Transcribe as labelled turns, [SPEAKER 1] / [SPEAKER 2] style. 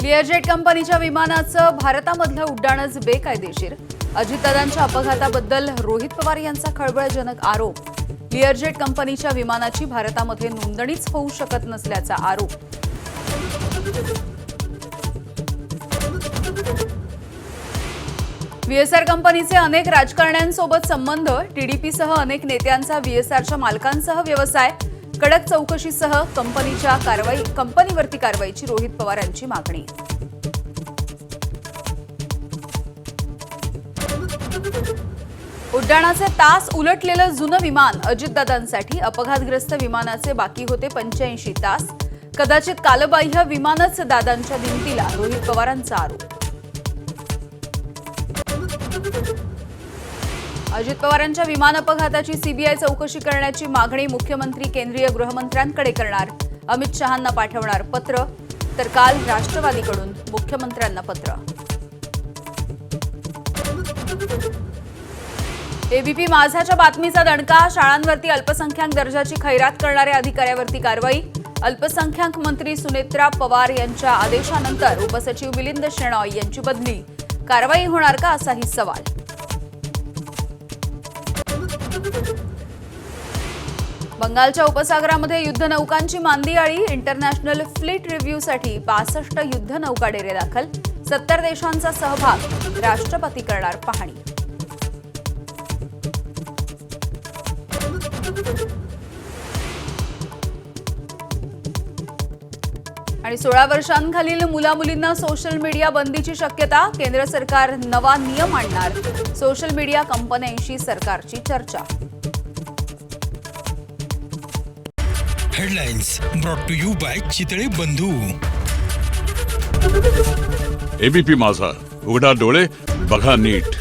[SPEAKER 1] लिअरजेट कंपनीच्या विमानाचं भारतामधलं उड्डाणच बेकायदेशीर. अजितदादांच्या अपघाताबद्दल रोहित पवार यांचा खळबळजनक आरोप. लिअरजेट कंपनीच्या विमानाची भारतामध्ये नोंदणीच होऊ शकत नसल्याचा आरोप. व्हीएसआर कंपनीचे अनेक राजकारण्यांसोबत संबंध. टीडीपीसह अनेक नेत्यांचा व्हीएसआरच्या मालकांसह व्यवसाय. कडक चौकशीसह कंपनीवरती कारवाईची रोहित पवार यांची मागणी. उड्डाणाचे तास उलटलेलं जुनं विमान. अजितदादांसाठी अपघातग्रस्त विमानाचे बाकी होते 85 तास. कदाचित कालबाह्य विमानच दादांच्या दिमतीला. रोहित पवारांचा आरोप. अजित पवारांच्या विमान अपघाताची सीबीआय चौकशी करण्याची मागणी मुख्यमंत्री केंद्रीय गृहमंत्र्यांकडे करणार. अमित शहांना पाठवणार पत्र. तर काल राष्ट्रवादीकडून मुख्यमंत्र्यांना पत्र. एबीपी माझाच्या बातमीचा दणका. शाळांवरती अल्पसंख्याक दर्जाची खैरात करणाऱ्या अधिकाऱ्यावरती कारवाई. अल्पसंख्याक मंत्री सुनेत्रा पवार यांच्या आदेशानंतर उपसचिव मिलिंद शेणॉय यांची बदली. कारवाई होणार का असाही सवाल. बंगालच्या उपसागरामध्ये युद्धनौकांची मांदियाळी. इंटरनॅशनल फ्लीट रिव्ह्यूसाठी 65 युद्धनौका डेरे दाखल. 70 देशांचा सहभाग. राष्ट्रपती करणार पाहणी. आणि 16 वर्षांखालील मुलामुलींना सोशल मीडिया बंदीची शक्यता. केंद्र सरकार नवा नियम आणणार. सोशल मीडिया कंपन्यांशी सरकारची चर्चा.
[SPEAKER 2] Headlines brought to you by Chitale Bandhu.
[SPEAKER 3] ABP माझा, उघडा डोळे बघा नीट.